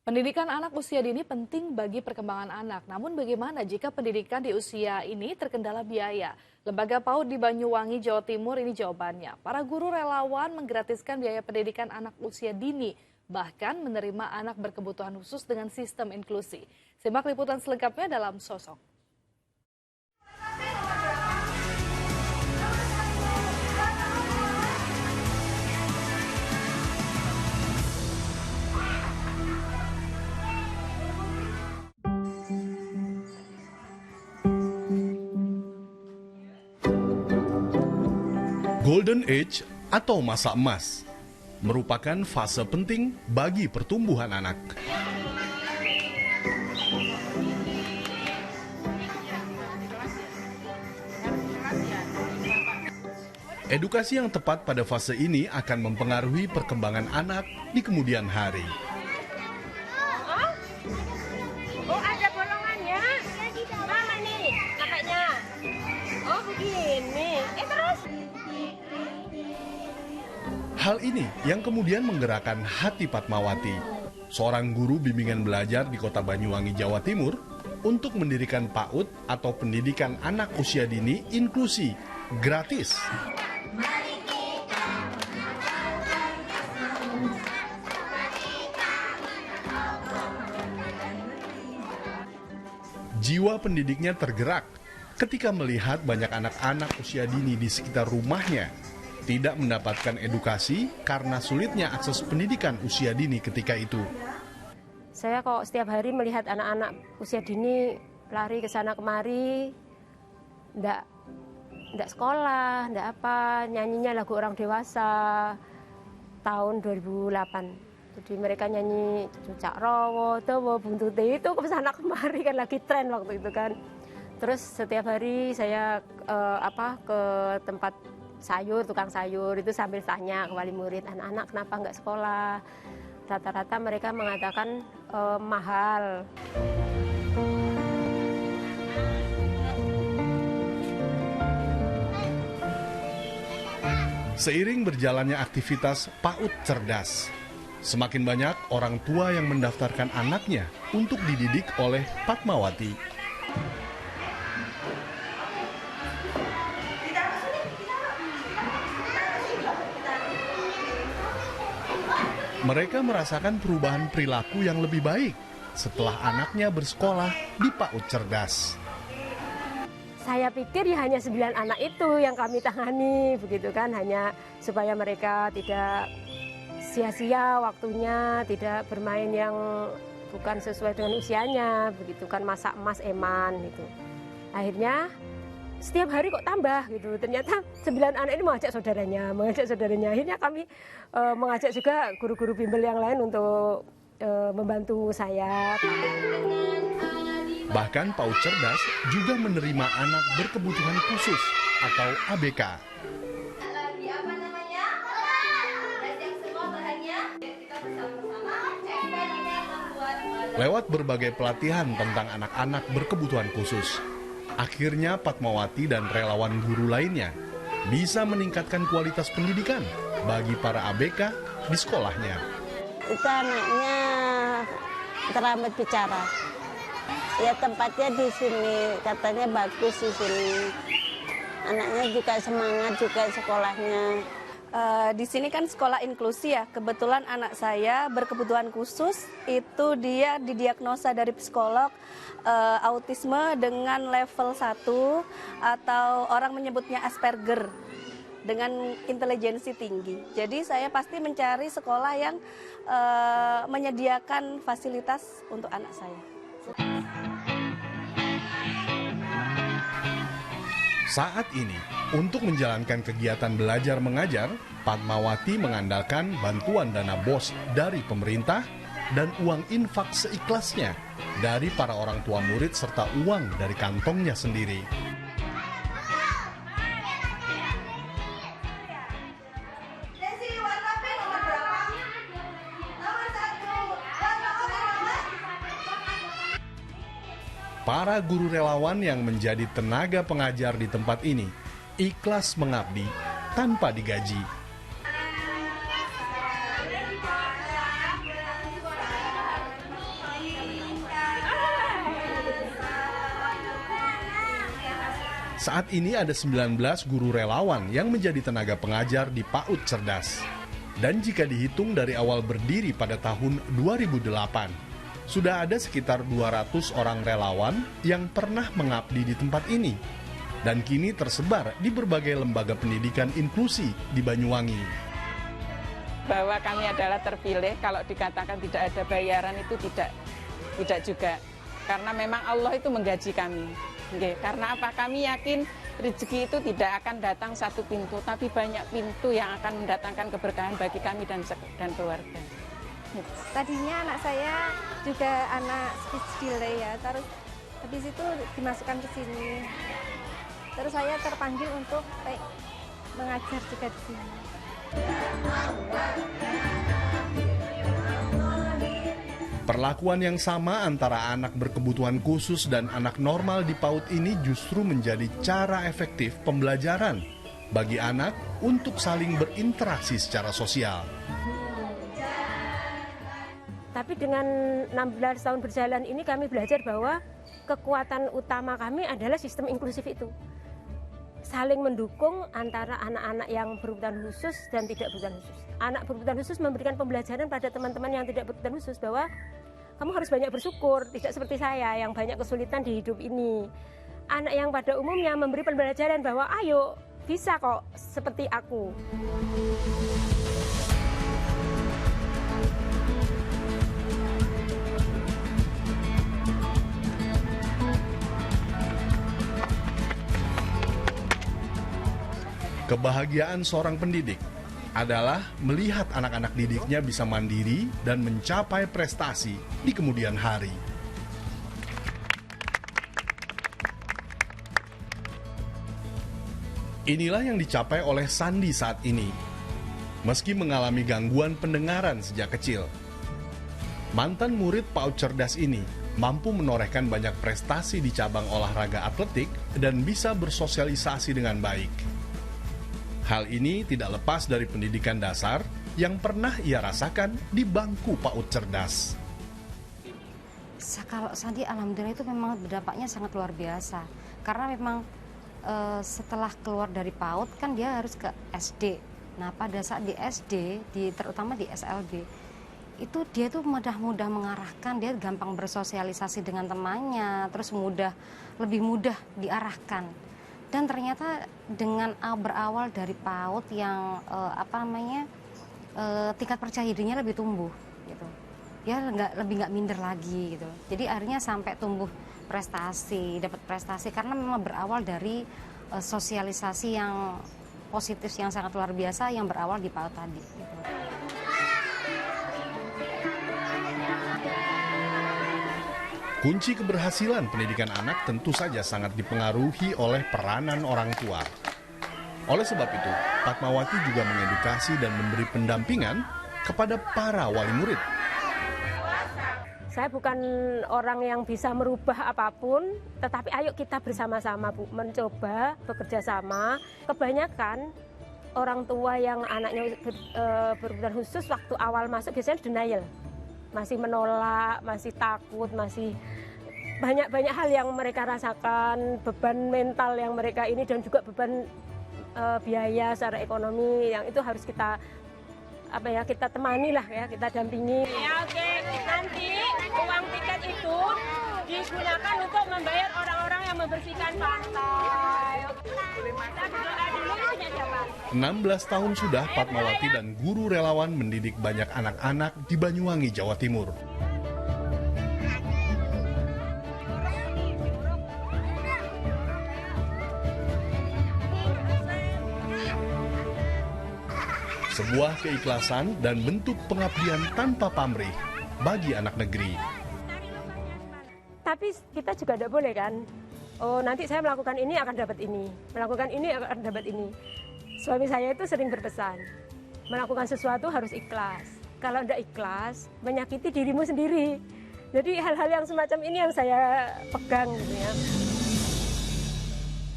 Pendidikan anak usia dini penting bagi perkembangan anak. Namun bagaimana jika pendidikan di usia ini terkendala biaya? Lembaga PAUD di Banyuwangi, Jawa Timur ini jawabannya. Para guru relawan menggratiskan biaya pendidikan anak usia dini, bahkan menerima anak berkebutuhan khusus dengan sistem inklusi. Simak liputan selengkapnya dalam Sosok. Golden Age atau masa emas merupakan fase penting bagi pertumbuhan anak. Edukasi yang tepat pada fase ini akan mempengaruhi perkembangan anak di kemudian hari. Oh, ada bolongannya? Mana nih kakaknya? Oh, begini. Terus? Hal ini yang kemudian menggerakkan hati Padmawati, seorang guru bimbingan belajar di kota Banyuwangi, Jawa Timur, untuk mendirikan PAUD atau Pendidikan Anak Usia Dini Inklusi, gratis. Jiwa pendidiknya tergerak ketika melihat banyak anak-anak usia dini di sekitar rumahnya tidak mendapatkan edukasi karena sulitnya akses pendidikan usia dini ketika itu. Saya kok setiap hari melihat anak-anak usia dini lari ke sana kemari, ndak sekolah, ndak apa, nyanyinya lagu orang dewasa tahun 2008. Jadi mereka nyanyi Cucak Rowo, Dawa Buntute itu ke sana kemari kan lagi tren waktu itu kan. Terus setiap hari saya ke tempat sayur, tukang sayur itu sambil tanya ke wali murid, anak-anak kenapa nggak sekolah? Rata-rata mereka mengatakan mahal. Seiring berjalannya aktivitas PAUD Cerdas, semakin banyak orang tua yang mendaftarkan anaknya untuk dididik oleh Padmawati. Mereka merasakan perubahan perilaku yang lebih baik setelah anaknya bersekolah di PAUD Cerdas. Saya pikir ya hanya 9 anak itu yang kami tangani, begitu kan, hanya supaya mereka tidak sia-sia waktunya, tidak bermain yang bukan sesuai dengan usianya, begitu kan, masa emas eman gitu. Akhirnya setiap hari kok tambah gitu, ternyata 9 anak ini mengajak saudaranya. Akhirnya kami mengajak juga guru-guru bimbel yang lain untuk membantu saya. Bahkan PAUD Cerdas juga menerima anak berkebutuhan khusus atau ABK. Lewat berbagai pelatihan tentang anak-anak berkebutuhan khusus, akhirnya Padmawati dan relawan guru lainnya bisa meningkatkan kualitas pendidikan bagi para ABK di sekolahnya. Itu anaknya terlambat bicara. Ya tempatnya di sini, katanya bagus di sini. Anaknya juga semangat juga sekolahnya. Di sini kan sekolah inklusi ya, kebetulan anak saya berkebutuhan khusus, itu dia didiagnosa dari psikolog autisme dengan level 1 atau orang menyebutnya Asperger dengan intelijensi tinggi. Jadi saya pasti mencari sekolah yang menyediakan fasilitas untuk anak saya. Saat ini, untuk menjalankan kegiatan belajar mengajar, Padmawati mengandalkan bantuan dana BOS dari pemerintah dan uang infak seikhlasnya dari para orang tua murid serta uang dari kantongnya sendiri. Para guru relawan yang menjadi tenaga pengajar di tempat ini ikhlas mengabdi tanpa digaji. Saat ini ada 19 guru relawan yang menjadi tenaga pengajar di PAUD Cerdas. Dan jika dihitung dari awal berdiri pada tahun 2008, sudah ada sekitar 200 orang relawan yang pernah mengabdi di tempat ini. Dan kini tersebar di berbagai lembaga pendidikan inklusi di Banyuwangi. Bahwa kami adalah terpilih, kalau dikatakan tidak ada bayaran itu tidak juga. Karena memang Allah itu menggaji kami. Karena apa? Kami yakin rezeki itu tidak akan datang satu pintu, tapi banyak pintu yang akan mendatangkan keberkahan bagi kami dan keluarga. Tadinya anak saya juga anak speech delay ya, terus habis itu dimasukkan ke sini. Terus saya terpanggil untuk mengajar juga di sini. Perlakuan yang sama antara anak berkebutuhan khusus dan anak normal di PAUD ini justru menjadi cara efektif pembelajaran bagi anak untuk saling berinteraksi secara sosial. Tapi dengan 16 tahun berjalan ini kami belajar bahwa kekuatan utama kami adalah sistem inklusif itu. Saling mendukung antara anak-anak yang berkebutuhan khusus dan tidak berkebutuhan khusus. Anak berkebutuhan khusus memberikan pembelajaran pada teman-teman yang tidak berkebutuhan khusus bahwa kamu harus banyak bersyukur, tidak seperti saya yang banyak kesulitan di hidup ini. Anak yang pada umumnya memberi pembelajaran bahwa ayo, bisa kok seperti aku. Kebahagiaan seorang pendidik adalah melihat anak-anak didiknya bisa mandiri dan mencapai prestasi di kemudian hari. Inilah yang dicapai oleh Sandi saat ini. Meski mengalami gangguan pendengaran sejak kecil, mantan murid PAUD Cerdas ini mampu menorehkan banyak prestasi di cabang olahraga atletik dan bisa bersosialisasi dengan baik. Hal ini tidak lepas dari pendidikan dasar yang pernah ia rasakan di bangku PAUD Cerdas. Kalau Sandi alhamdulillah itu memang berdampaknya sangat luar biasa. Karena memang setelah keluar dari PAUD kan dia harus ke SD. Nah pada saat di SD, terutama di SLB, itu dia tuh mudah mengarahkan, dia gampang bersosialisasi dengan temannya, terus lebih mudah diarahkan. Dan ternyata dengan berawal dari PAUD yang tingkat percaya dirinya lebih tumbuh, gitu. Dia lebih nggak minder lagi, gitu. Jadi akhirnya sampai tumbuh dapat prestasi karena memang berawal dari sosialisasi yang positif yang sangat luar biasa yang berawal di PAUD tadi. Gitu. Kunci keberhasilan pendidikan anak tentu saja sangat dipengaruhi oleh peranan orang tua. Oleh sebab itu, Fatmawati juga mengedukasi dan memberi pendampingan kepada para wali murid. Saya bukan orang yang bisa merubah apapun, tetapi ayo kita bersama-sama Bu, mencoba bekerja sama. Kebanyakan orang tua yang anaknya berkebutuhan khusus waktu awal masuk biasanya denial. Masih menolak, masih takut, masih banyak hal yang mereka rasakan, beban mental yang mereka ini dan juga beban biaya secara ekonomi yang itu harus kita temani lah ya, kita dampingi. Ya oke, nanti uang tiket itu digunakan untuk membayar orang-orang yang membersihkan pantai. 16 tahun sudah Fatmawati dan guru relawan mendidik banyak anak-anak di Banyuwangi, Jawa Timur. Sebuah keikhlasan dan bentuk pengabdian tanpa pamrih bagi anak negeri. Tapi kita juga tidak boleh kan, oh nanti saya melakukan ini akan dapat ini, melakukan ini akan dapat ini. Suami saya itu sering berpesan, melakukan sesuatu harus ikhlas. Kalau tidak ikhlas, menyakiti dirimu sendiri. Jadi hal-hal yang semacam ini yang saya pegang gitu ya.